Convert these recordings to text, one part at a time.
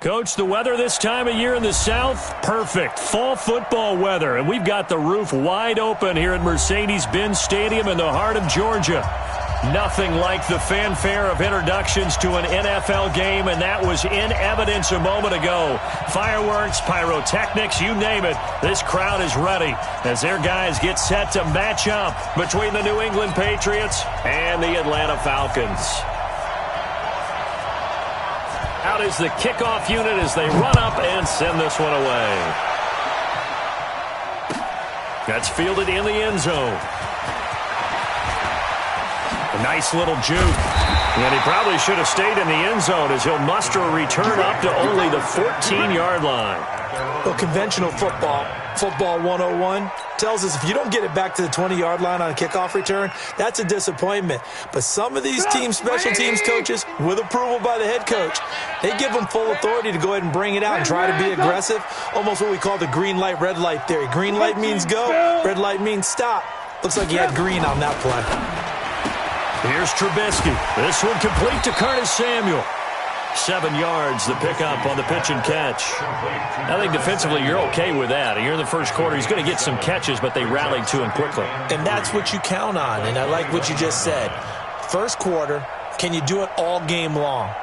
Coach, the weather this time of year in the South, perfect. Fall football weather, and we've got the roof wide open here at Mercedes-Benz Stadium in the heart of Georgia. Nothing like the fanfare of introductions to an NFL game, and that was in evidence a moment ago. Fireworks, pyrotechnics, you name it. This crowd is ready as their guys get set to match up between the New England Patriots and the Atlanta Falcons. Out is the kickoff unit as they run up and send this one away. That's fielded in the end zone. A nice little juke. And he probably should have stayed in the end zone as he'll muster a return up to only the 14-yard line. Well, conventional football 101, tells us if you don't get it back to the 20-yard line on a kickoff return, that's a disappointment. But some of these special teams coaches, with approval by the head coach, they give them full authority to go ahead and bring it out and try to be aggressive. Almost what we call the green light, red light theory. Green light means go, red light means stop. Looks like he had green on that play. Here's Trubisky. This one complete to Curtis Samuel. 7 yards, the pickup on the pitch and catch. I think defensively you're okay with that. Here in the first quarter, he's going to get some catches, but they rallied to him quickly. And that's what you count on, and I like what you just said. First quarter, can you do it all game long?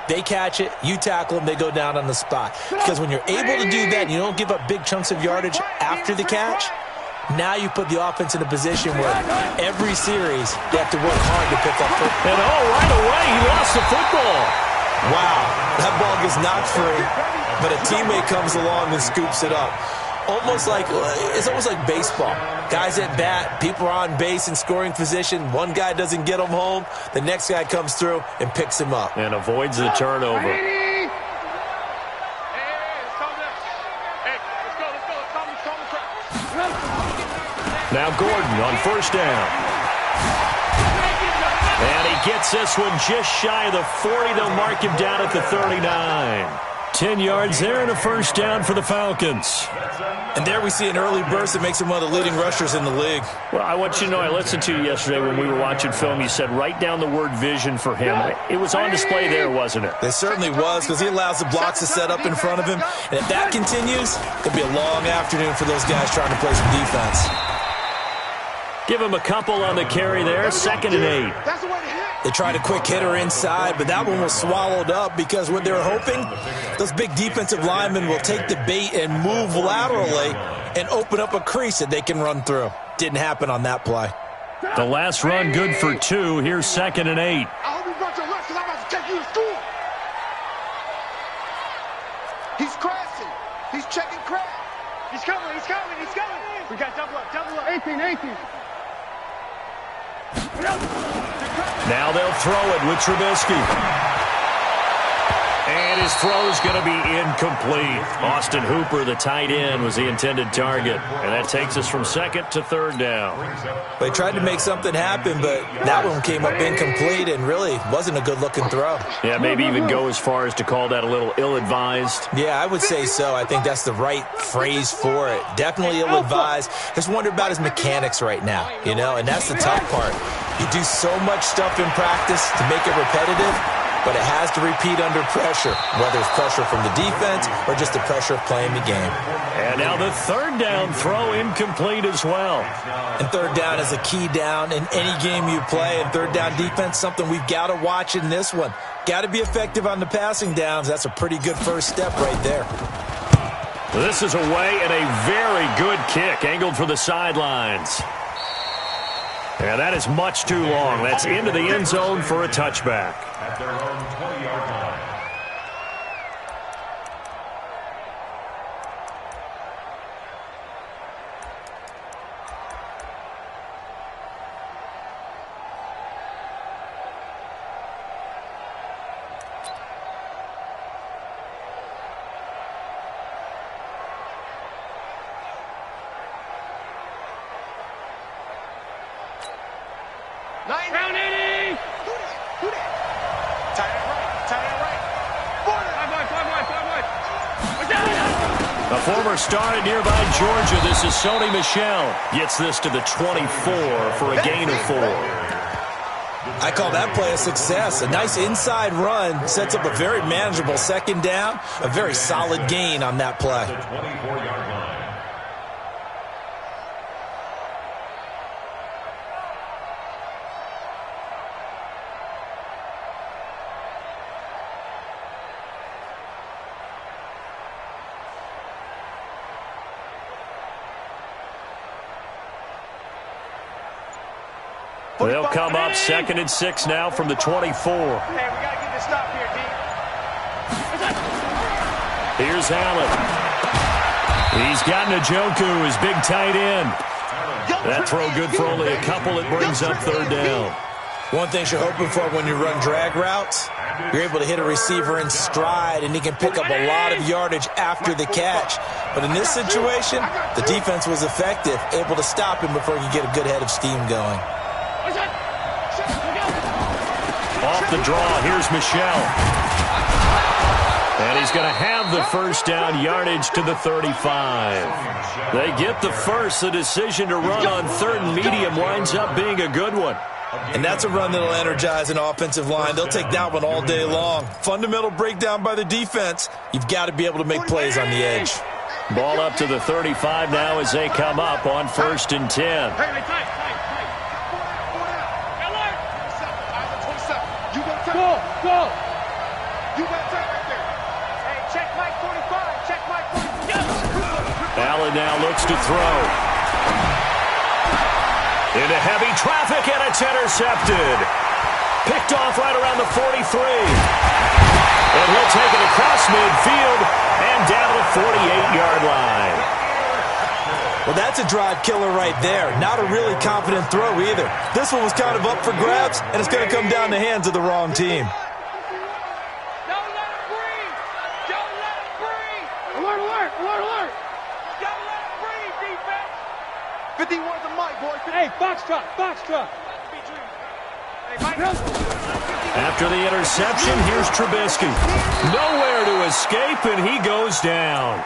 They catch it, you tackle them, they go down on the spot. Because when you're able to do that and you don't give up big chunks of yardage after the catch, now you put the offense in a position where every series they have to work hard to pick up. And right away, he lost the football. Wow, that ball gets knocked free, but a teammate comes along and scoops it up. It's almost like baseball. Guys at bat, people are on base in scoring position. One guy doesn't get him home. The next guy comes through and picks him up. And avoids the turnover. Now Gordon on first down. And he gets this one just shy of the 40. They'll mark him down at the 39. 10 yards there and a first down for the Falcons. And there we see an early burst that makes him one of the leading rushers in the league. Well, I want you to know, I listened to you yesterday when we were watching film. You said write down the word vision for him. It was on display there, wasn't it? It certainly was, because he allows the blocks to set up in front of him. And if that continues, it'll be a long afternoon for those guys trying to play some defense. Give him a couple on the carry there. 2nd and 8. They tried a quick hitter inside, but that one was swallowed up because what they were hoping, those big defensive linemen will take the bait and move laterally and open up a crease that they can run through. Didn't happen on that play. The last run good for 2. Here's 2nd and 8. I hope you brought your lunch because I'm about to take you to school. He's crashing. He's checking crash. He's coming. We got double up. 18. Now they'll throw it with Trubisky. And his throw's going to be incomplete. Austin Hooper, the tight end, was the intended target. And that takes us from 2nd to 3rd down. They tried to make something happen, but that one came up incomplete and really wasn't a good-looking throw. Yeah, maybe even go as far as to call that a little ill-advised. Yeah, I would say so. I think that's the right phrase for it. Definitely ill-advised. Just wonder about his mechanics right now, and that's the tough part. You do so much stuff in practice to make it repetitive, but it has to repeat under pressure, whether it's pressure from the defense or just the pressure of playing the game. And now the 3rd down throw incomplete as well. And 3rd down is a key down in any game you play. And 3rd down defense, something we've got to watch in this one. Got to be effective on the passing downs. That's a pretty good first step right there. This is away and a very good kick, angled for the sidelines. Yeah, that is much too long. That's into the end zone for a touchback. At their own 20-yard line. Round 80! Who that? Tight end right. A former star in nearby Georgia, this is Sony Michel. Gets this to the 24 for a gain of 4. I call that play a success. A nice inside run sets up a very manageable second down, a very solid gain on that play. They'll come up 2nd and 6 now from the 24. Hey, we got to get this stop here, D. Here's Allen. He's got Njoku, his big tight end. That throw good for only a couple. It brings up 3rd down. One thing you're hoping for when you run drag routes, you're able to hit a receiver in stride, and he can pick up a lot of yardage after the catch. But in this situation, the defense was effective, able to stop him before he could get a good head of steam going. Off the draw, here's Michel. And he's going to have the first down, yardage to the 35. They get the first. The decision to run on 3rd and medium winds up being a good one. And that's a run that'll energize an offensive line. They'll take that one all day long. Fundamental breakdown by the defense. You've got to be able to make plays on the edge. Ball up to the 35 now as they come up on 1st and 10. Go! You got time right there. Hey, check Mike 45. Check Mike 45. Allen now looks to throw. Into heavy traffic, and it's intercepted. Picked off right around the 43. And he'll take it across midfield and down to the 48-yard line. Well, that's a drive killer right there. Not a really confident throw either. This one was kind of up for grabs, and it's going to come down the hands of the wrong team. Hey, box truck. After the interception, here's Trubisky. Nowhere to escape, and he goes down.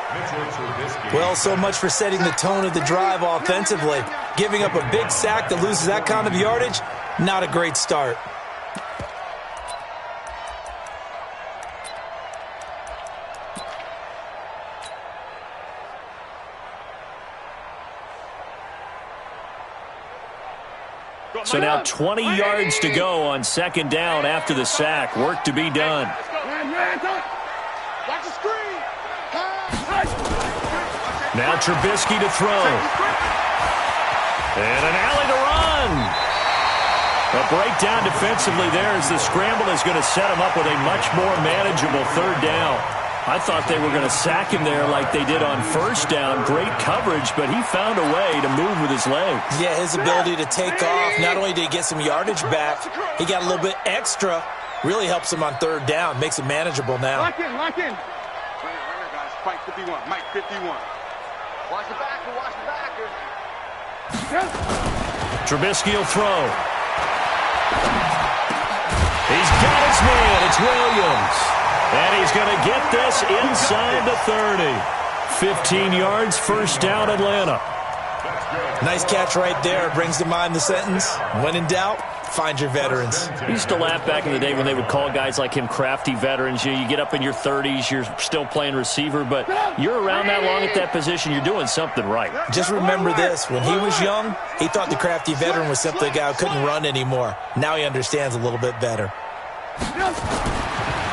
Well, so much for setting the tone of the drive offensively. Giving up a big sack that loses that kind of yardage, not a great start. So now 20 yards to go on 2nd down after the sack. Work to be done. Watch the screen. Now Trubisky to throw. And an alley to run. A breakdown defensively there as the scramble is going to set him up with a much more manageable 3rd down. I thought they were going to sack him there like they did on 1st down. Great coverage, but he found a way to move with his legs. Yeah, his ability to take off, not only did he get some yardage back, he got a little bit extra. Really helps him on 3rd down, makes it manageable now. Lock in. Right here, guys. Mike 51. Mike 51. Watch the backer. Trubisky will throw. He's got his man. It's Williams. And he's going to get this inside the 30. 15 yards, 1st down, Atlanta. Nice catch right there. Brings to mind the sentence, when in doubt, find your veterans. We used to laugh back in the day when they would call guys like him crafty veterans. You get up in your 30s, you're still playing receiver, but you're around that long at that position, you're doing something right. Just remember this. When he was young, he thought the crafty veteran was simply a guy who couldn't run anymore. Now he understands a little bit better.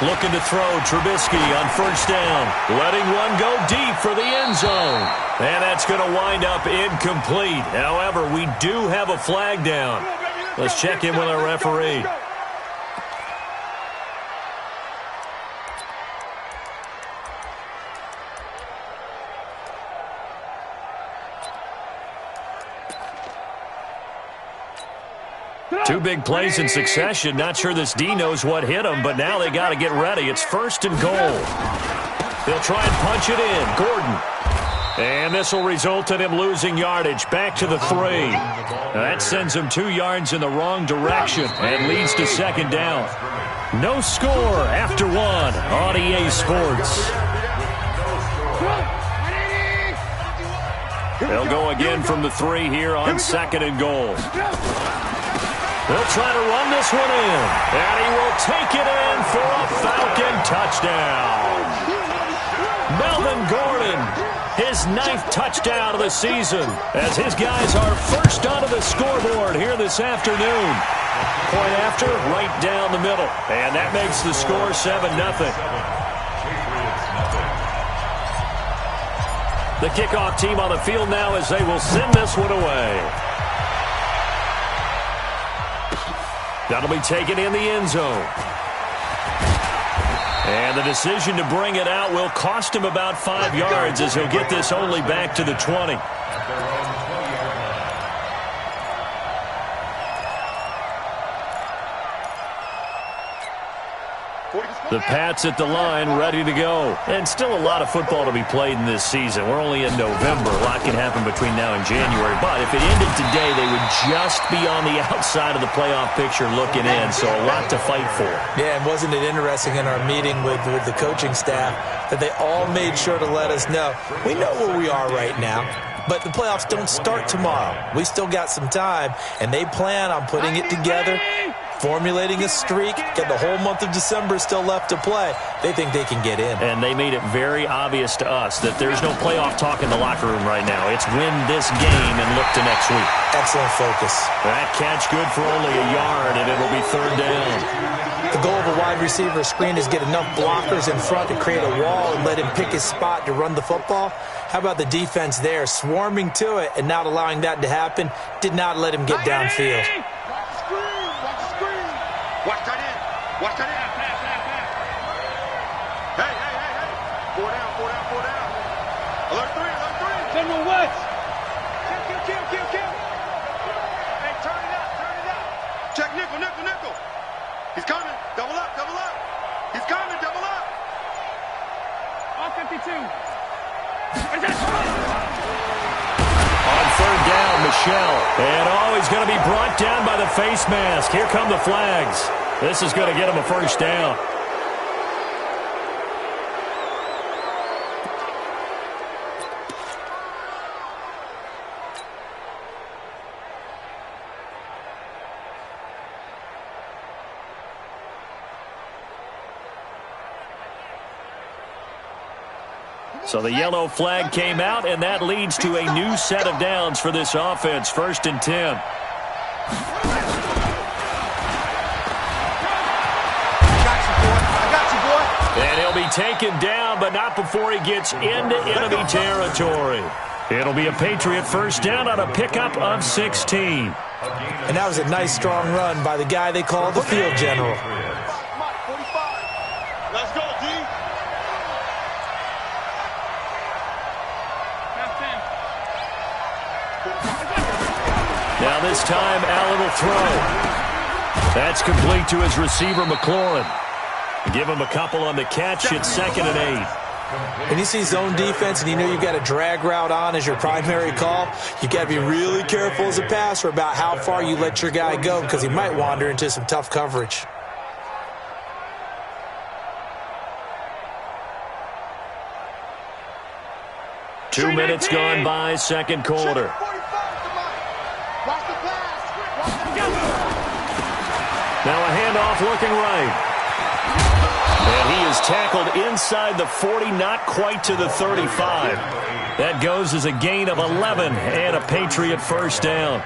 Looking to throw, Trubisky on 1st down. Letting one go deep for the end zone. And that's going to wind up incomplete. However, we do have a flag down. Let's check in with our referee. Two big plays in succession. Not sure this D knows what hit him, but now they got to get ready. It's 1st and goal. They'll try and punch it in. Gordon. And this will result in him losing yardage. Back to the 3. That sends him 2 yards in the wrong direction and leads to 2nd down. No score after 1 on EA Sports. They'll go again from the 3 here on 2nd and goal. They'll try to run this one in. And he will take it in for a Falcon touchdown. Melvin Gordon, his 9th touchdown of the season, as his guys are first onto the scoreboard here this afternoon. Point after, right down the middle. And that makes the score 7-0. The kickoff team on the field now as they will send this one away. That'll be taken in the end zone. And the decision to bring it out will cost him about 5 yards as he'll get this only back to the 20. The Pats at the line, ready to go. And still a lot of football to be played in this season. We're only in November. A lot can happen between now and January. But if it ended today, they would just be on the outside of the playoff picture looking in. So a lot to fight for. Yeah, and wasn't it interesting in our meeting with the coaching staff that they all made sure to let us know, we know where we are right now, but the playoffs don't start tomorrow. We still got some time, and they plan on putting it together, formulating a streak, get the whole month of December still left to play. They think they can get in. And they made it very obvious to us that there's no playoff talk in the locker room right now. It's win this game and look to next week. Excellent focus. That catch good for only a yard, and it'll be 3rd down. The goal of a wide receiver screen is get enough blockers in front to create a wall and let him pick his spot to run the football. How about the defense there, swarming to it and not allowing that to happen? Did not let him get downfield. Watch that in. Watch that in. Hey. 4 down. Alert 3. General Woods. Kill. Hey, turn it up. Check nickel. He's coming. Double up. He's coming. Double up. All 52. On 3rd down, Michelle. And he's going to be brought down by the face mask. Here come the flags. This is going to get him a 1st down. So the yellow flag came out, and that leads to a new set of downs for this offense. 1st and 10. And he'll be taken down, but not before he gets into enemy territory. It'll be a Patriot 1st down on a pickup of 16. And that was a nice, strong run by the guy they call the field general. Let's go, D. Now this time, Allen will throw. That's complete to his receiver, McLaurin. Give him a couple on the catch. It's 2nd and 8. When you see zone defense and you know you've got a drag route on as your primary call, you got to be really careful as a passer about how far you let your guy go because he might wander into some tough coverage. Two minutes gone by, 2nd quarter. Now a handoff looking right. And he is tackled inside the 40, not quite to the 35. That goes as a gain of 11 and a Patriot 1st down.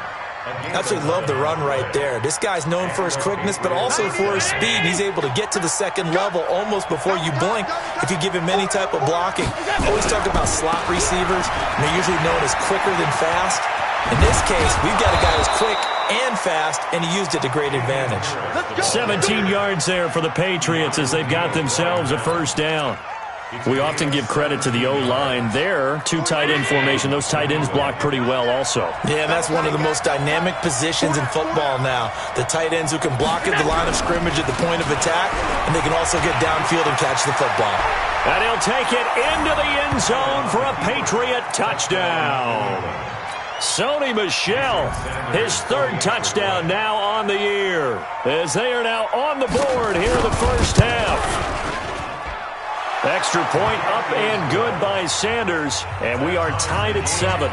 Absolutely love the run right there. This guy's known for his quickness, but also for his speed. He's able to get to the 2nd level almost before you blink if you give him any type of blocking. Always talk about slot receivers, and they're usually known as quicker than fast. In this case, we've got a guy who's quick and fast, and he used it to great advantage. 17 yards there for the Patriots as they've got themselves a 1st down. We often give credit to the O-line there. 2 tight end formation. Those tight ends block pretty well also. Yeah, that's one of the most dynamic positions in football now. The tight ends who can block at the line of scrimmage at the point of attack, and they can also get downfield and catch the football. And he'll take it into the end zone for a Patriot touchdown. Sony Michel, his 3rd touchdown now on the year, as they are now on the board here in the 1st half. Extra point up and good by Sanders, and we are tied at 7.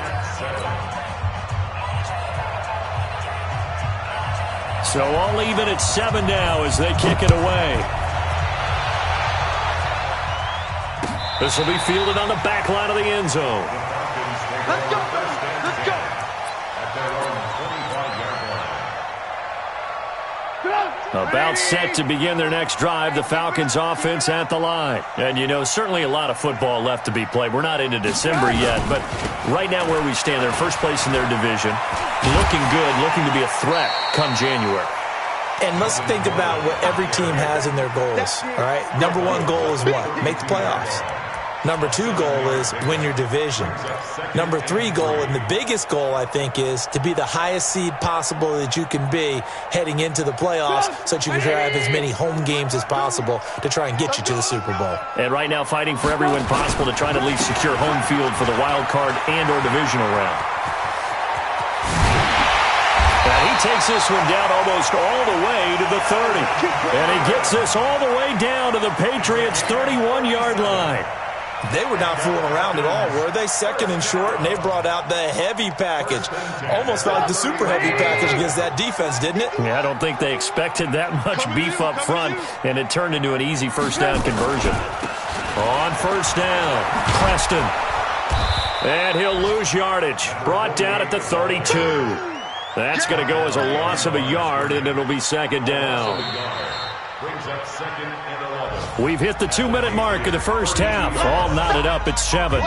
So all even at 7 now as they kick it away. This will be fielded on the back line of the end zone. Let's go, let's go. About set to begin their next drive, the Falcons offense at the line. And, you know, certainly a lot of football left to be played. We're not into December yet, but right now where we stand, they're first place in their division. Looking good, looking to be a threat come January. And let's think about what every team has in their goals, all right? Number 1 goal is what? Make the playoffs. Number 2 goal is win your division. Number 3 goal, and the biggest goal, I think, is to be the highest seed possible that you can be heading into the playoffs so that you can have as many home games as possible to try and get you to the Super Bowl. And right now fighting for every win possible to try to at least secure home field for the wild card and or divisional round. And he takes this one down almost all the way to the 30. And he gets this all the way down to the Patriots' 31-yard line. They were not fooling around at all, were they? Second and short, and they brought out the heavy package. Almost like the super heavy package against that defense, didn't it? Yeah, I don't think they expected that much beef up front, and it turned into an easy first down conversion. On first down, Preston. And he'll lose yardage. Brought down at the 32. That's going to go as a loss of a yard, and it'll be second down. Brings up second and 11. We've hit the 2-minute mark of the first half. All knotted up at 7.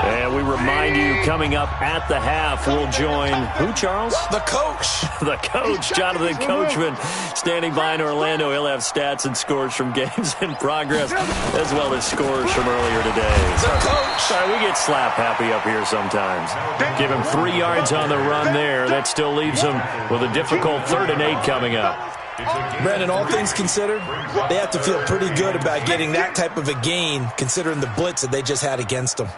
And we remind you, coming up at the half, we'll join who, Charles? The coach. The coach, Jonathan Coachman, standing by in Orlando. He'll have stats and scores from games in progress, as well as scores from earlier today. The coach. Sorry, we get slap happy up here sometimes. Give him 3 yards on the run there. That still leaves him with a difficult 3rd and 8 coming up. Brandon, all things considered, they have to feel pretty good about getting that type of a gain, considering the blitz that they just had against them.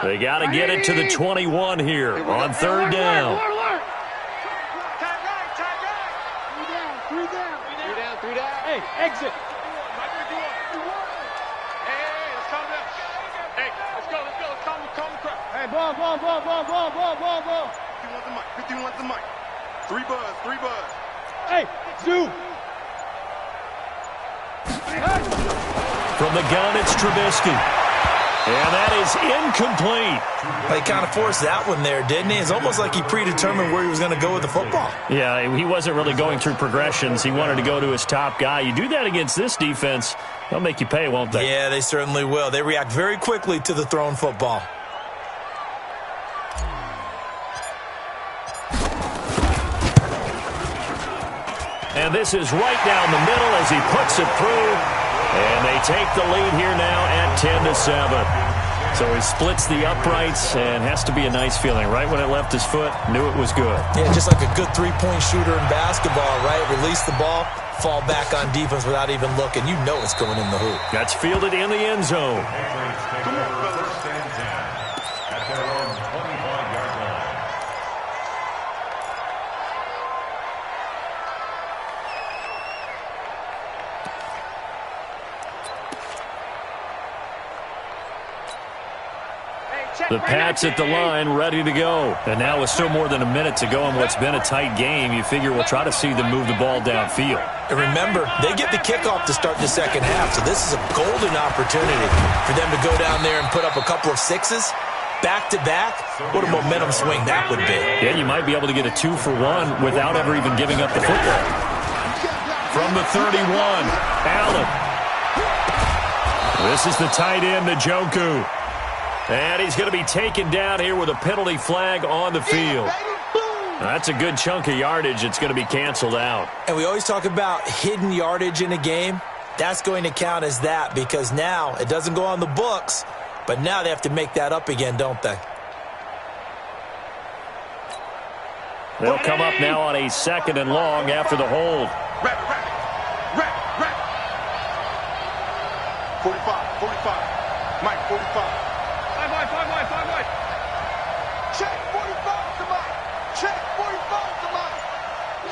They got to get it to the 21 here on 3rd down. Three down. Hey, exit. Hey, let's calm down. Hey, let's go. Let's calm the crowd. Hey, ball. 51 wants the mic. 3 buzz. Hey, Zoo. From the gun, it's Trubisky. And that is incomplete. He kind of forced that one there, didn't he? It's almost like he predetermined where he was going to go with the football. Yeah, he wasn't really going through progressions. He wanted to go to his top guy. You do that against this defense, they'll make you pay, won't they? Yeah, they certainly will. They react very quickly to the thrown football. And this is right down the middle as he puts it through. And they take the lead here now at 10-7. So he splits the uprights and has to be a nice feeling. Right when it left his foot, knew it was good. Yeah, just like a good 3-point shooter in basketball, right? Release the ball, fall back on defense without even looking. You know it's going in the hoop. That's fielded in the end zone. Come on, fellas. At their own 25-yard line. The Pats at the line, ready to go. And now with still more than a minute to go in what's been a tight game, you figure we'll try to see them move the ball downfield. And remember, they get the kickoff to start the second half, so this is a golden opportunity for them to go down there and put up a couple of 6s back-to-back. What a momentum swing that would be. Yeah, you might be able to get a 2-for-1 without ever even giving up the football. From the 31, Allen. This is the tight end, Njoku. And he's going to be taken down here with a penalty flag on the field. That's a good chunk of yardage. It's going to be canceled out. And we always talk about hidden yardage in a game. That's going to count as that because now it doesn't go on the books, but now they have to make that up again, don't they? They'll come up now on a 2nd and long after the hold. Rap. 45. Mike, 45. 5 wide. Check 45 to Mike. Check 45 to Mike.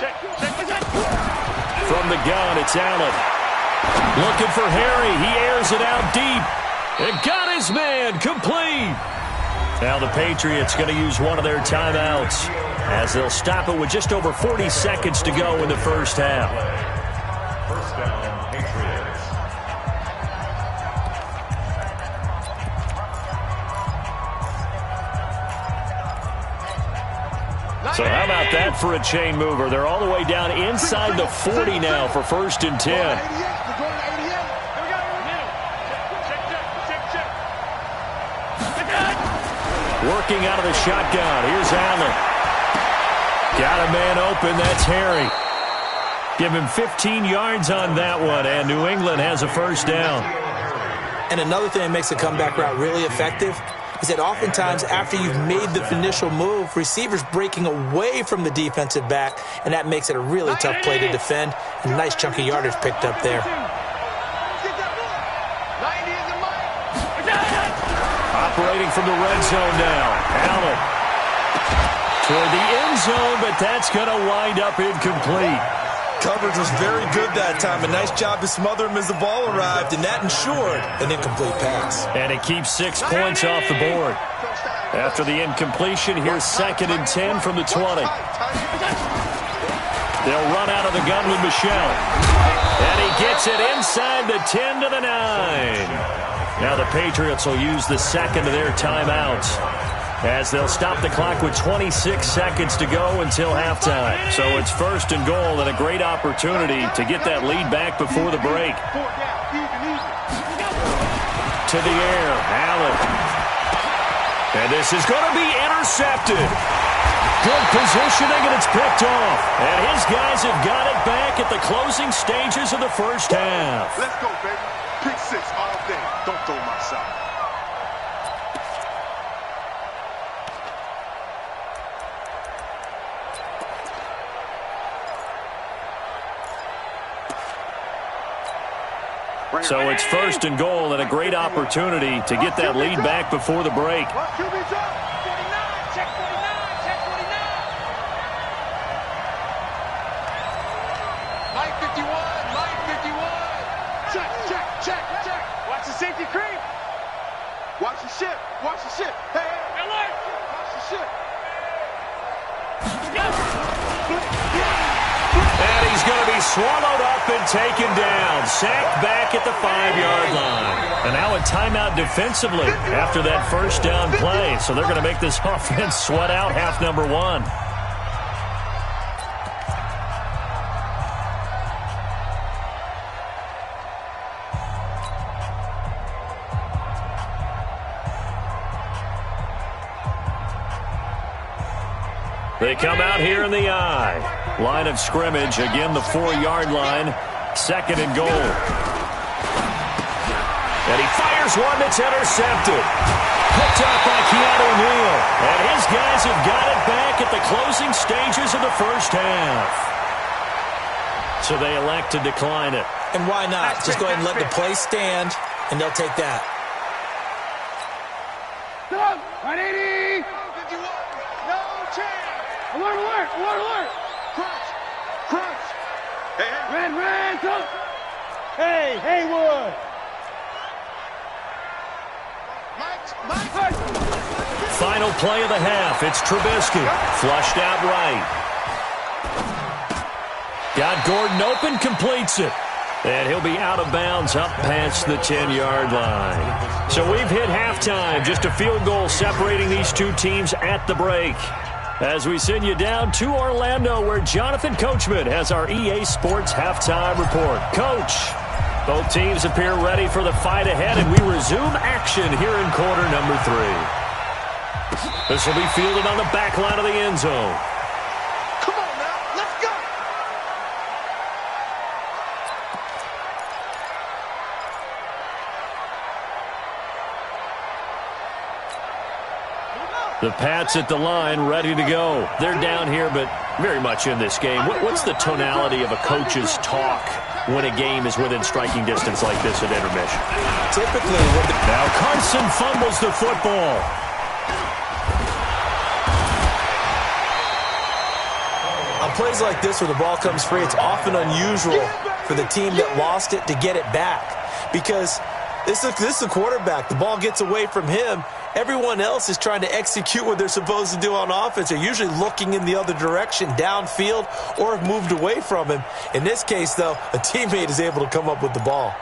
Check. From the gun, it's Allen. Looking for Harry. He airs it out deep. And got his man complete. Now the Patriots going to use one of their timeouts as they'll stop it with just over 40 seconds to go in the first half. First down, Patriots. So how about that for a chain mover? They're all the way down inside the 40 now for 1st and 10. Working out of the shotgun. Here's Allen. Got a man open. That's Harry. Give him 15 yards on that one, and New England has a first down. And another thing that makes the comeback route really effective is that oftentimes after you've made the initial move, receivers breaking away from the defensive back, and that makes it a really tough play to defend. A nice chunk of yardage picked up there. Operating from the red zone now. Allen toward the end zone, but that's going to wind up incomplete. Coverage was very good that time. A nice job to smother him as the ball arrived, and that ensured an incomplete pass. And it keeps 6 points off the board. After the incompletion, here's 2nd and 10 from the 20. They'll run out of the gun with Michel. And he gets it inside the 10 to the 9. Now the Patriots will use the second of their timeouts as they'll stop the clock with 26 seconds to go until halftime. So it's 1st and goal and a great opportunity to get that lead back before the break. To the air, Allen. And this is going to be intercepted. Good positioning, and it's picked off. And his guys have got it back at the closing stages of the first half. Let's go, baby. Pick 6 all day. Don't throw my side. So it's 1st and goal and a great opportunity to get that lead back before the break. Safety creep. Watch the ship. Watch the ship. Hey, hey. Watch the ship. And he's going to be swallowed up and taken down. Sacked back at the 5-yard line. And now a timeout defensively after that first down play. So they're going to make this offense sweat out half number 1. They come out here in the I. Line of scrimmage, again the 4-yard line. 2nd and goal. And he fires one that's intercepted. Picked up by Keanu Neal. And his guys have got it back at the closing stages of the first half. So they elect to decline it. And why not? Just go ahead and let the play stand, and they'll take that. 180. 51. No chance. Alert, alert, alert, alert. Crunch, crunch. Hey, hey. Red, come. Hey, Haywood. Mike. Final play of the half. It's Trubisky. Flushed out right. Got Gordon open, completes it. And he'll be out of bounds up past the 10-yard line. So we've hit halftime. Just a field goal separating these two teams at the break. As we send you down to Orlando, where Jonathan Coachman has our EA Sports halftime report. Coach, both teams appear ready for the fight ahead, and we resume action here in quarter number 3. This will be fielded on the back line of the end zone. Come on now, let's go. The Pats at the line, ready to go. They're down here, but very much in this game. What's the tonality of a coach's talk when a game is within striking distance like this at intermission? Typically, now Carson fumbles the football. on plays like this where the ball comes free, it's often unusual for the team that lost it to get it back. Because this is a quarterback. The ball gets away from him. Everyone else is trying to execute what they're supposed to do on offense. They're usually looking in the other direction, downfield, or have moved away from him. In this case, though, a teammate is able to come up with the ball.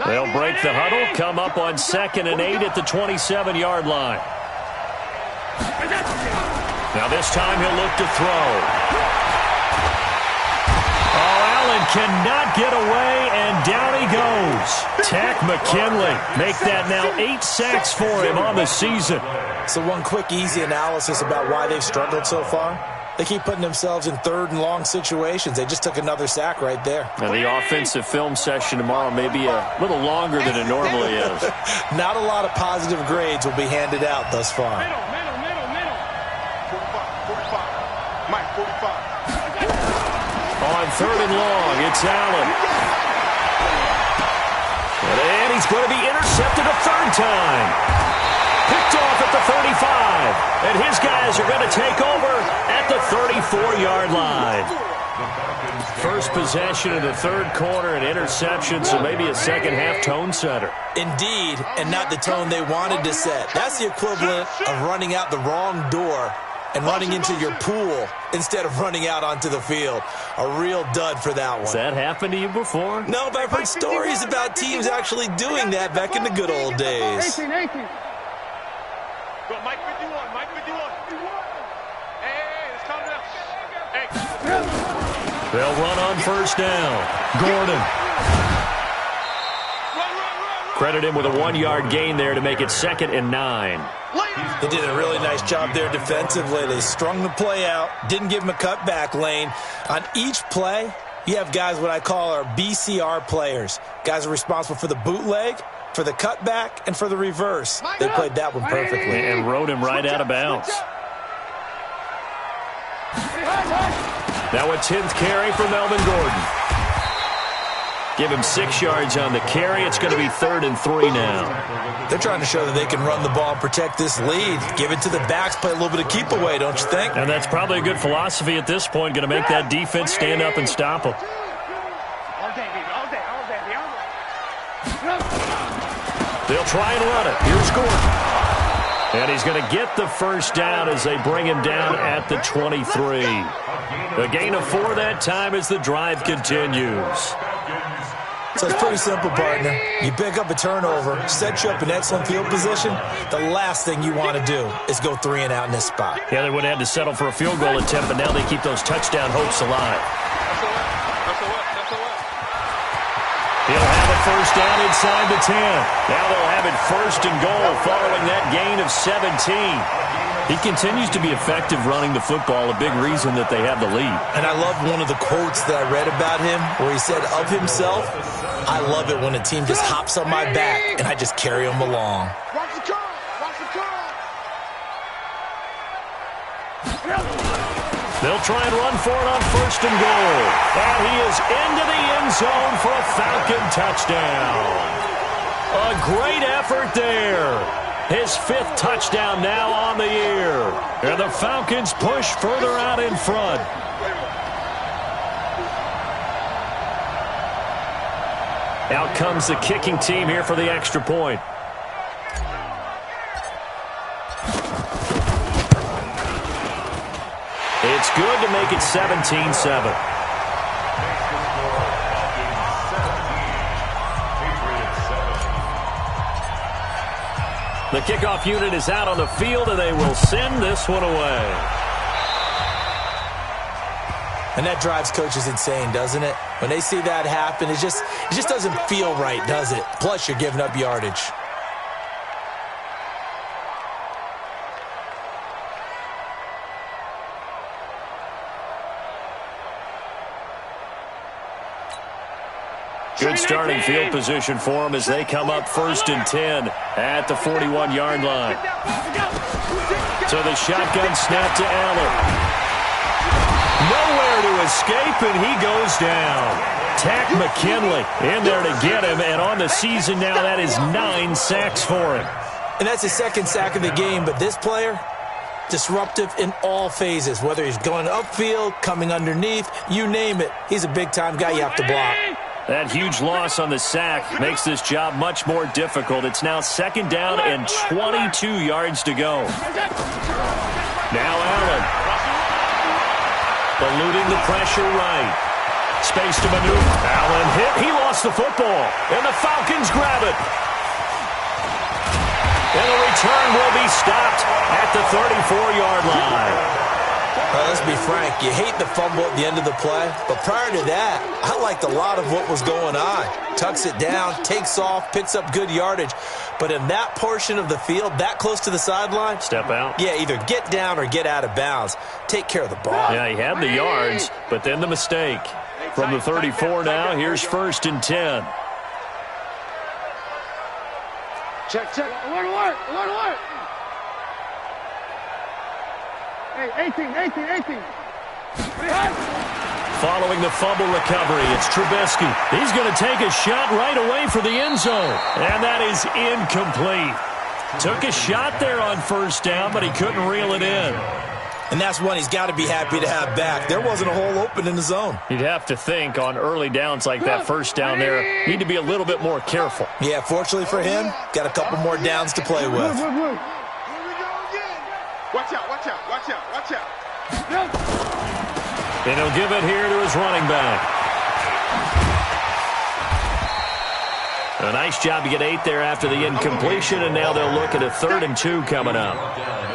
They'll break the huddle, come up on 2nd and 8 at the 27-yard line. Now this time he'll look to throw. Oh, Allen cannot get away, and down he goes. Tack McKinley make that now 8 sacks for him on the season. So one quick, easy analysis about why they've struggled so far. They keep putting themselves in 3rd and long situations. They just took another sack right there. And the offensive film session tomorrow may be a little longer than it normally is. Not a lot of positive grades will be handed out thus far. Middle. 45. Mike, 45. On 3rd and long, it's Allen. And he's going to be intercepted a 3rd time. Picked off at the 35. And his guys are going to take over at the 34-yard line. First possession of the 3rd quarter, an interception, so maybe a second-half tone setter. Indeed, and not the tone they wanted to set. That's the equivalent of running out the wrong door and running into your pool instead of running out onto the field. A real dud for that one. Has that happened to you before? No, but I've heard stories about teams actually doing that back in the good old days. 18. Go, Mike 51. Hey, let's calm down. Hey. They'll run on 1st down. Gordon. Run. Credit him with a 1-yard gain there to make it 2nd and 9. They did a really nice job there defensively. They strung the play out, didn't give him a cutback lane. On each play, you have guys what I call our BCR players. Guys are responsible for the bootleg, for the cutback, and for the reverse. They played that one perfectly. And rode him right out of bounds. Now a 10th carry for Melvin Gordon. Give him 6 yards on the carry. It's going to be 3rd and 3 now. They're trying to show that they can run the ball and protect this lead. Give it to the backs, play a little bit of keep away, don't you think? And that's probably a good philosophy at this point. Going to make that defense stand up and stop them. All day, baby. All day. They'll try and run it. Here's Gordon. And he's going to get the 1st down as they bring him down at the 23. A gain of 4 that time as the drive continues. So it's pretty simple, partner. You pick up a turnover, set you up in excellent field position. The last thing you want to do is go 3 and out in this spot. Yeah, they would have had to settle for a field goal attempt, but now they keep those touchdown hopes alive. He'll have a 1st down inside the 10. Now they'll have it 1st and goal following that gain of 17. He continues to be effective running the football, a big reason that they have the lead. And I love one of the quotes that I read about him where he said of himself, I love it when a team just hops on my back and I just carry them along. Watch the curve. They'll try and run for it on 1st and goal. And he is into the end zone for a Falcon touchdown. A great effort there. His 5th touchdown now on the year. And the Falcons push further out in front. Out comes the kicking team here for the extra point. It's good to make it 17-7. The kickoff unit is out on the field, and they will send this one away. And that drives coaches insane, doesn't it? When they see that happen, it just doesn't feel right, does it? Plus, you're giving up yardage. Good starting field position for them as they come up 1st and 10 at the 41-yard line. So the shotgun snap to Allen. Nowhere to escape, and he goes down. Tack McKinley in there to get him, and on the season now, that is 9 sacks for him. And that's his 2nd sack of the game, but this player, Disruptive in all phases, whether he's going upfield, coming underneath, you name it. He's a big-time guy you have to block. That huge loss on the sack makes this job much more difficult. It's now 2nd down and 22 yards to go. Now Allen. Eluding the pressure right. Space to maneuver. Allen hit. He lost the football. And the Falcons grab it. And the return will be stopped at the 34-yard line. Let's be frank, you hate the fumble at the end of the play, but prior to that, I liked a lot of what was going on. Tucks it down, takes off, picks up good yardage. But in that portion of the field, that close to the sideline, step out. Yeah, either get down or get out of bounds. Take care of the ball. Yeah, he had the yards, but then the mistake. From the 34 now, here's 1st and 10. Check. Alert. Hey, 18. Following the fumble recovery, it's Trubisky. He's going to take a shot right away for the end zone. And that is incomplete. Took a shot there on 1st down, but he couldn't reel it in. And that's one he's got to be happy to have back. There wasn't a hole open in the zone. You'd have to think on early downs like that 1st down there, need to be a little bit more careful. Yeah, fortunately for him, got a couple more downs to play with. Watch out. And he'll give it here to his running back. A nice job to get 8 there after the incompletion, and now they'll look at a 3rd and 2 coming up.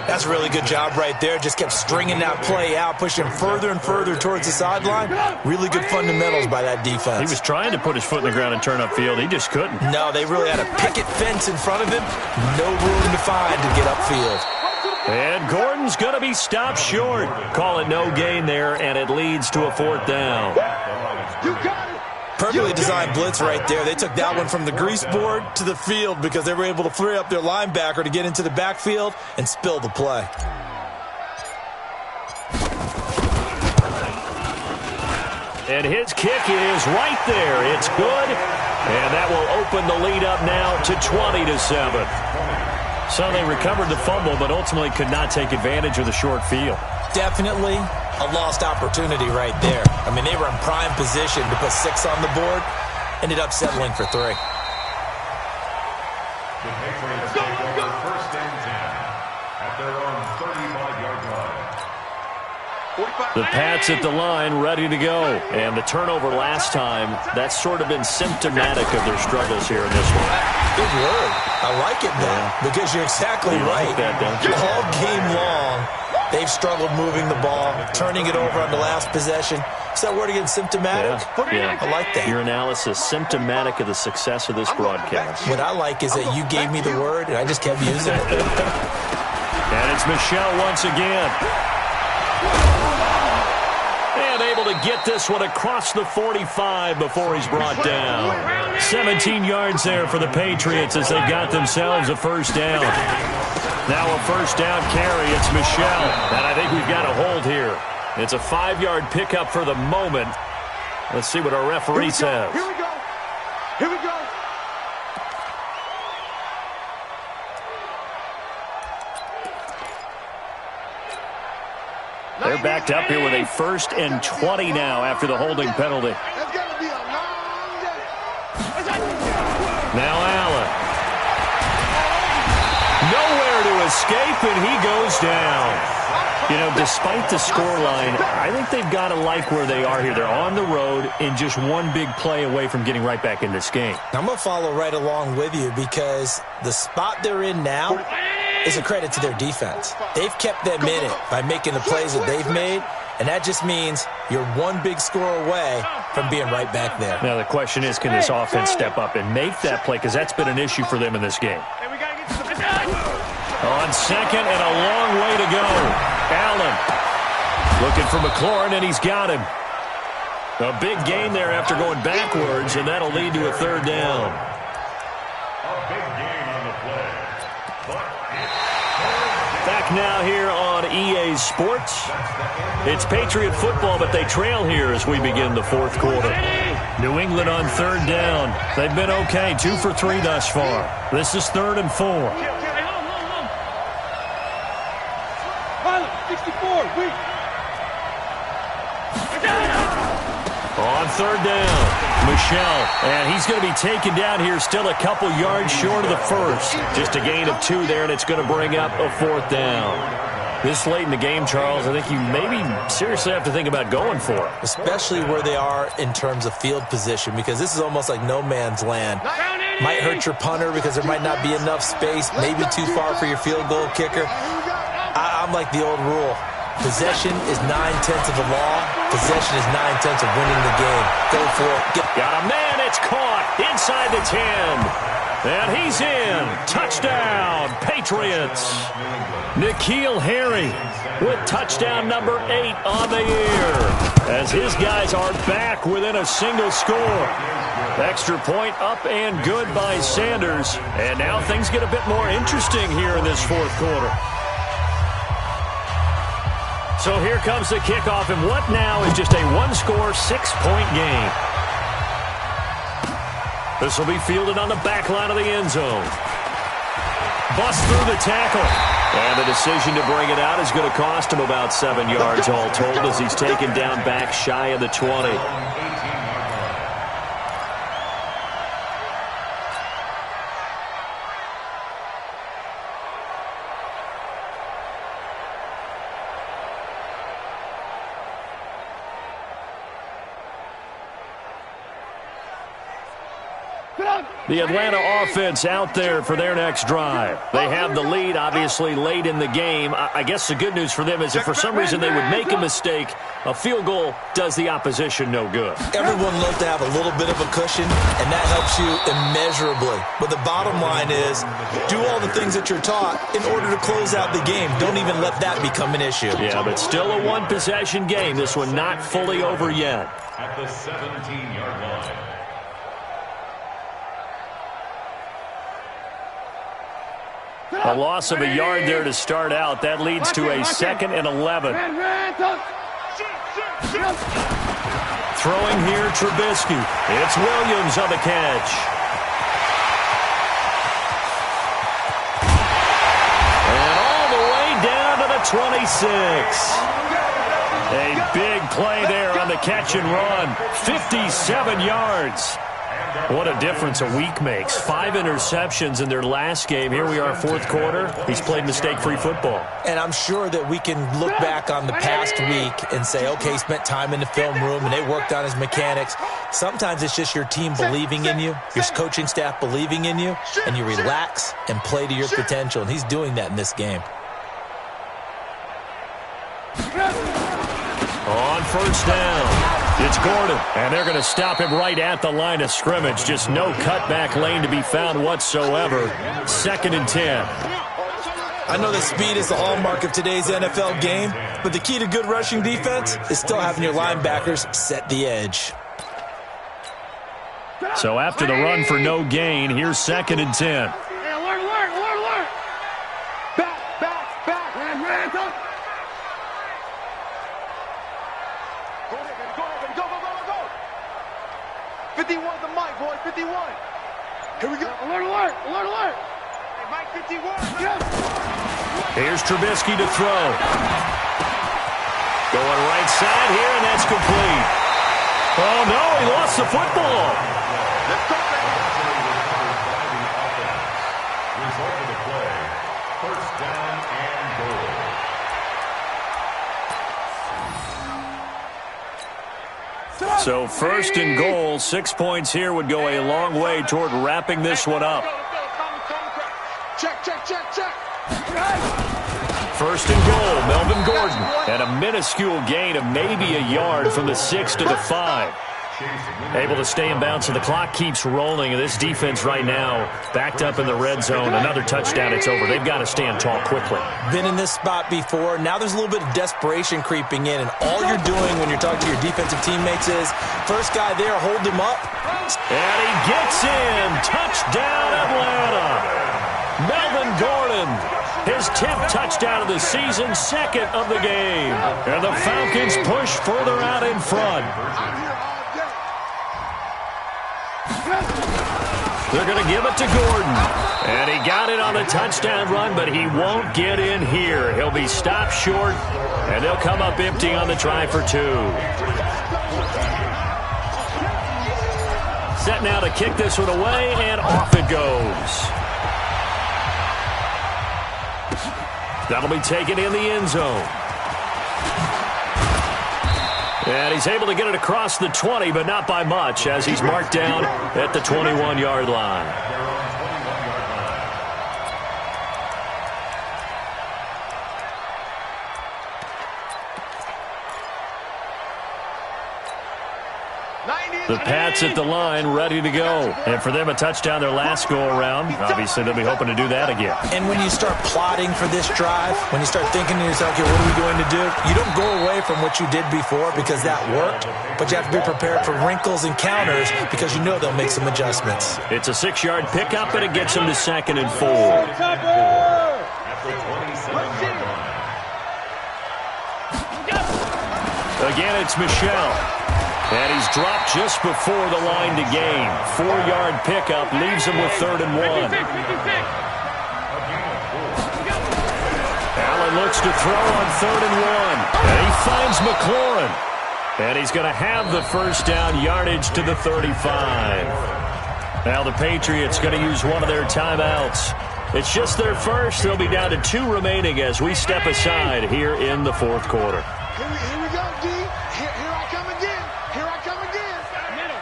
That's a really good job right there. Just kept stringing that play out, pushing further and further towards the sideline. Really good fundamentals by that defense. He was trying to put his foot in the ground and turn upfield. He just couldn't. No, they really had a picket fence in front of him. No room to find to get upfield. And Gordon's going to be stopped short. Call it no gain there, and it leads to a 4th down. You got it. Perfectly designed blitz right there. They took that one from the grease board to the field because they were able to free up their linebacker to get into the backfield and spill the play. And his kick is right there. It's good. And that will open the lead up now to 20-7. So they recovered the fumble, but ultimately could not take advantage of the short field. Definitely a lost opportunity right there. I mean, they were in prime position to put 6 on the board. Ended up settling for 3. The Patriots take over 1st and 10 at their own 35-yard line. The Pats at the line, ready to go. And the turnover last time, that's sort of been symptomatic of their struggles here in this one. Good word. I like it, Ben, because you're exactly right. Like that, don't you? All game long, they've struggled moving the ball, turning it over on the last possession. Is that word again, symptomatic? Yeah. I like that. Your analysis, symptomatic of the success of this broadcast. What I like is that you gave me the word, and I just kept using it. And it's Michel once again. And able to get this one across the 45 before he's brought down. 17 yards there for the Patriots as they've got themselves a 1st down. Now a 1st down carry. It's Michel. And I think we've got a hold here. It's a 5-yard pickup for the moment. Let's see what our referee says. Here we go. They're backed up here with a 1st and 20 now after the holding penalty. That's going to be a long day. Now Allen. Nowhere to escape, and he goes down. You know, despite the scoreline, I think they've got to like where they are here. They're on the road and just one big play away from getting right back in this game. I'm going to follow right along with you because the spot they're in now is a credit to their defense. They've kept them in it by making the plays that they've made, and that just means you're one big score away from being right back there. Now, the question is, can this offense step up and make that play? Because that's been an issue for them in this game. On 2nd and a long way to go. Allen looking for McLaurin, and he's got him. A big gain there after going backwards, and that'll lead to a 3rd down. A big gain on the play. But Back now here on EA Sports. It's Patriot football, but they trail here as we begin the 4th quarter. New England on 3rd down. They've been okay, 2 for 3 thus far. This is 3rd and 4. On third down, Michelle, and he's going to be taken down here still a couple yards short of the first. Just a gain of 2 there, and it's going to bring up a 4th down. This late in the game, Charles, I think you maybe seriously have to think about going for it. Especially where they are in terms of field position, because this is almost like no man's land. Might hurt your punter because there might not be enough space, maybe too far for your field goal kicker. I'm like the old rule. Possession is 9/10 of the law. Possession is 9/10 of winning the game. Go for it. Got a man. It's caught inside the 10. And he's in. Touchdown, Patriots. N'Keal Harry with touchdown number 8 on the year, as his guys are back within a single score. Extra point up and good by Sanders. And now things get a bit more interesting here in this 4th quarter. So here comes the kickoff, and what now is just a 1-score, 6-point game. This will be fielded on the back line of the end zone. Bust through the tackle. And the decision to bring it out is going to cost him about 7 yards all told, as he's taken down back shy of the 20. The Atlanta offense out there for their next drive. They have the lead, obviously, late in the game. I guess the good news for them is if for some reason they would make a mistake, a field goal does the opposition no good. Everyone loves to have a little bit of a cushion, and that helps you immeasurably. But the bottom line is, do all the things that you're taught in order to close out the game. Don't even let that become an issue. Yeah, but still a one-possession game. This one not fully over yet. At the 17-yard line. A loss of a yard there to start out. That leads to a 2nd and 11. Throwing here, Trubisky. It's Williams on the catch. And all the way down to the 26. A big play there on the catch and run. 57 yards. What a difference a week makes. 5 interceptions in their last game. Here we are, 4th quarter. He's played mistake-free football. And I'm sure that we can look back on the past week and say, okay, he spent time in the film room and they worked on his mechanics. Sometimes it's just your team believing in you, your coaching staff believing in you, and you relax and play to your potential. And he's doing that in this game. On first down, it's Gordon, and they're going to stop him right at the line of scrimmage. Just no cutback lane to be found whatsoever. 2nd and 10. I know that speed is the hallmark of today's NFL game, but the key to good rushing defense is still having your linebackers set the edge. So after the run for no gain, here's 2nd and 10. Hey, alert. Back. Run. Go. 51 the mic, boy. 51. Here we go. Alert. Hey, Mike 51. Yes. Here's Trubisky to throw. Going right side here, and that's complete. Oh, no, he lost the football. Let's go, baby. Result of the play, 1st down and goal. So 1st and goal, 6 points here would go a long way toward wrapping this one up. Check. 1st and goal, Melvin Gordon. And a minuscule gain of maybe a yard from the 6 to the 5. Able to stay in bounds, and the clock keeps rolling. And this defense right now backed up in the red zone. Another touchdown, it's over. They've got to stand tall quickly. Been in this spot before. Now there's a little bit of desperation creeping in, and all you're doing when you're talking to your defensive teammates is, first guy there, hold him up. And he gets in. Touchdown, Atlanta. Melvin Gordon, his 10th touchdown of the season, 2nd of the game. And the Falcons push further out in front. They're going to give it to Gordon. And he got it on the touchdown run, but he won't get in here. He'll be stopped short, and they'll come up empty on the try for 2. Set now to kick this one away, and off it goes. That'll be taken in the end zone. And he's able to get it across the 20, but not by much, as he's marked down at the 21-yard line. The Pats at the line, ready to go. And for them, a touchdown their last go-around. Obviously, they'll be hoping to do that again. And when you start plotting for this drive, when you start thinking to yourself, okay, what are we going to do? You don't go away from what you did before because that worked, but you have to be prepared for wrinkles and counters because you know they'll make some adjustments. It's a 6-yard pickup, and it gets them to 2nd and 4. Again, it's Michelle. And he's dropped just before the line to gain. 4-yard pickup leaves him with 3rd and 1. Allen looks to throw on 3rd and 1. And he finds McLaurin. And he's going to have the first down yardage to the 35. Now the Patriots going to use one of their timeouts. It's just their first. They'll be down to 2 remaining as we step aside here in the 4th quarter. Here we go, D. Here I come again. Here I come again. Middle.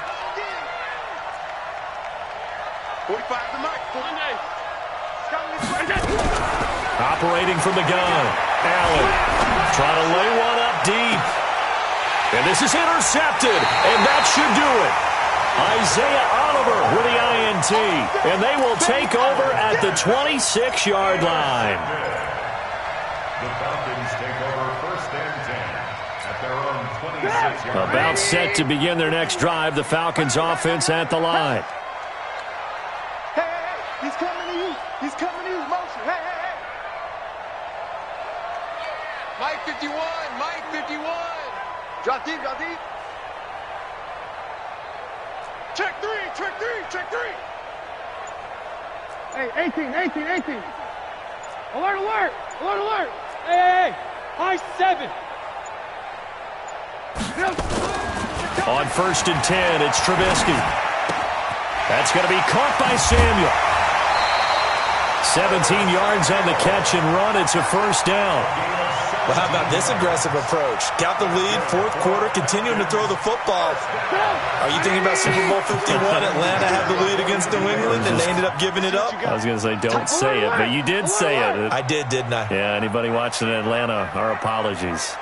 45 to Mike. Operating from the gun. Allen trying to lay one up deep. And this is intercepted. And that should do it. Isaiah Oliver with the INT. And they will take over at the 26-yard line. The Falcons take over 1st and 10 at their own 26-yard line. About set to begin their next drive. The Falcons offense at the line. Hey, he's coming to you. He's coming to you. Motion. Hey. Mike 51. Mike 51. Drop deep. Check 3. Hey, 18. Alert. Hey. High 7. On 1st and 10, it's Trubisky. That's going to be caught by Samuel. 17 yards on the catch and run. It's a first down. Well, how about this aggressive approach? Got the lead, 4th quarter, continuing to throw the football. Are you thinking about Super Bowl 51? Atlanta had the lead against New England, and they ended up giving it up? I was going to say, don't say it, but you did say it. I did, didn't I? Yeah, anybody watching in Atlanta, our apologies.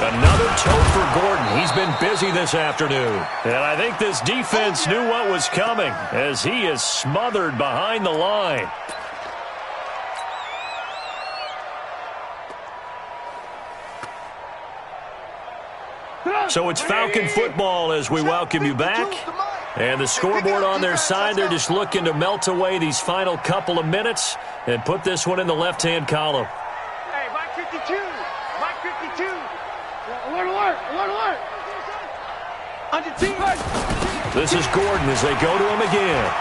Another toe for Gordon. He's been busy this afternoon. And I think this defense knew what was coming as he is smothered behind the line. So it's Falcon football as we welcome you back. And the scoreboard on their side, they're just looking to melt away these final couple of minutes and put this one in the left-hand column. Hey, Mike 52. Mike 52. Alert. Under team. This is Gordon as they go to him again.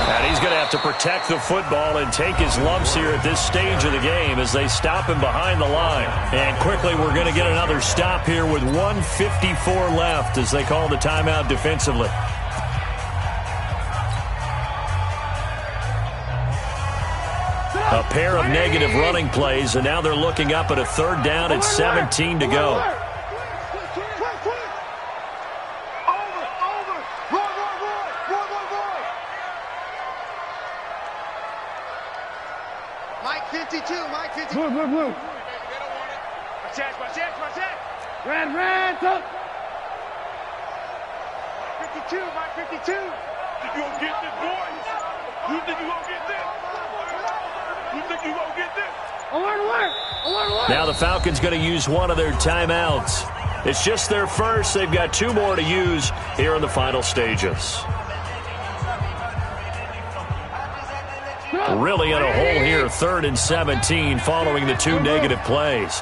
And he's going to have to protect the football and take his lumps here at this stage of the game as they stop him behind the line. And quickly, we're going to get another stop here with 1:54 left as they call the timeout defensively. A pair of negative running plays, and now they're looking up at a 3rd down and 17 to go. Blue. Watch that. Red, up. 52, Mike 52. You gonna get this, boy? You think you gonna get this? Alert. Now the Falcons going to use one of their timeouts. It's just their first. They've got 2 more to use here in the final stages. Really in a hole here, 3rd and 17 following the 2 negative plays.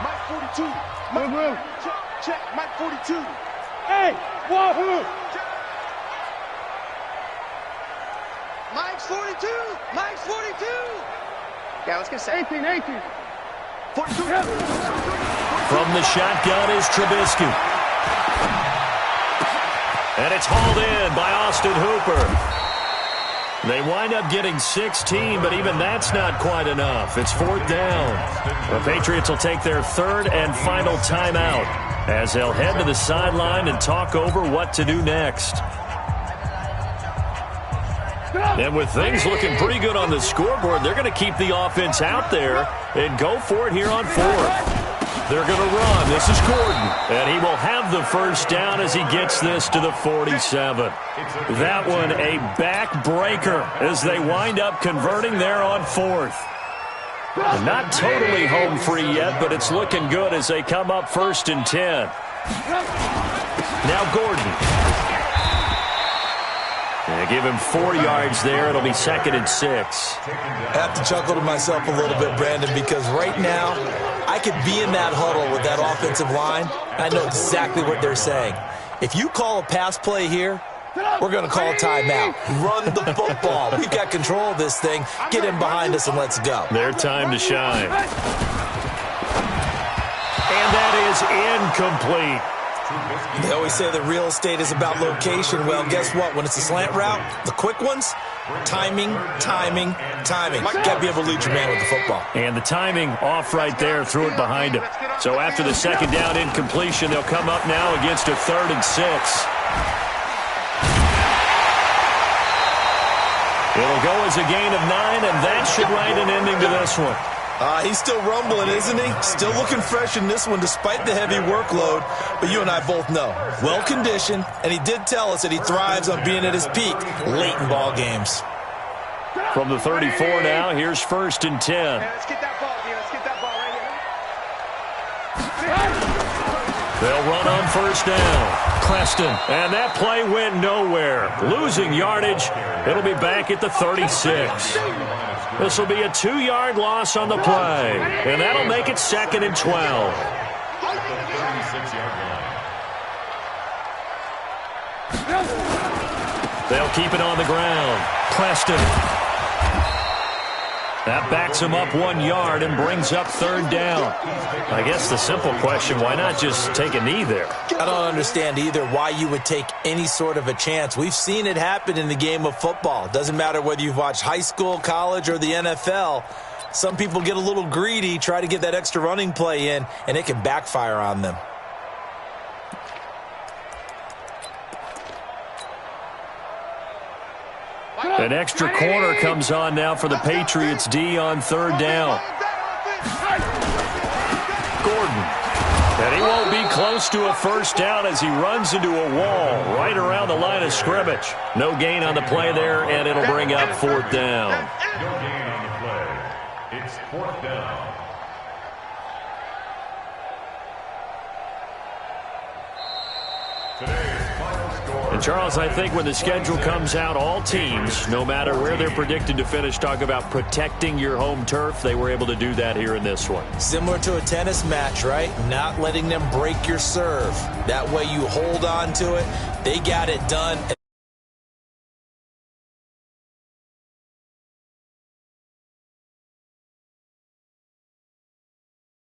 Mike 42. Move. Check, Mike 42. Hey, wahoo! Mike's 42. Mike's 42. Yeah, let's get 18, 18. 42. From the shotgun is Trubisky. And it's hauled in by Austin Hooper. They wind up getting 16, but even that's not quite enough. It's 4th down. The Patriots will take their 3rd and final timeout as they'll head to the sideline and talk over what to do next. And with things looking pretty good on the scoreboard, they're going to keep the offense out there and go for it here on 4th. They're going to run. This is Gordon, and he will have the first down as he gets this to the 47. That one a backbreaker as they wind up converting there on 4th. Not totally home free yet, but it's looking good as they come up 1st and 10. Now Gordon. Give him 4 yards there. It'll be 2nd and 6. I have to chuckle to myself a little bit, Brandon, because right now I could be in that huddle with that offensive line. I know exactly what they're saying. If you call a pass play here, we're going to call a timeout. Run the football. We've got control of this thing. Get him behind us and let's go. Their time to shine. And that is incomplete. They always say that real estate is about location. Well, guess what? When it's a slant route, the quick ones, timing, timing, timing. You got to be able to lead your man with the football. And the timing off right there, threw it behind him. So after the 2nd down incompletion, they'll come up now against a 3rd and 6. It'll go as a gain of 9, and that should write an ending to this one. He's still rumbling, isn't he? Still looking fresh in this one despite the heavy workload. But you and I both know, well-conditioned, and he did tell us that he thrives on being at his peak late in ball games. From the 34 now, here's 1st and 10. Let's get that ball, dude. Let's get that ball right here. They'll run on 1st down. Preston, and that play went nowhere. Losing yardage. It'll be back at the 36. This will be a 2-yard loss on the play, and that'll make it 2nd and 12. They'll keep it on the ground. Preston. That backs him up 1 yard and brings up 3rd down. I guess the simple question, why not just take a knee there? I don't understand either why you would take any sort of a chance. We've seen it happen in the game of football. Doesn't matter whether you've watched high school, college, or the NFL. Some people get a little greedy, try to get that extra running play in, and it can backfire on them. An extra corner comes on now for the Patriots D on 3rd down. Gordon. And he won't be close to a first down as he runs into a wall right around the line of scrimmage. No gain on the play there, and it'll bring up 4th down. No gain on the play. It's 4th down. Today's final score. And Charles, I think when the schedule comes out, all teams, no matter where they're predicted to finish, talk about protecting your home turf. They were able to do that here in this one. Similar to a tennis match, right? Not letting them break your serve. That way you hold on to it. They got it done.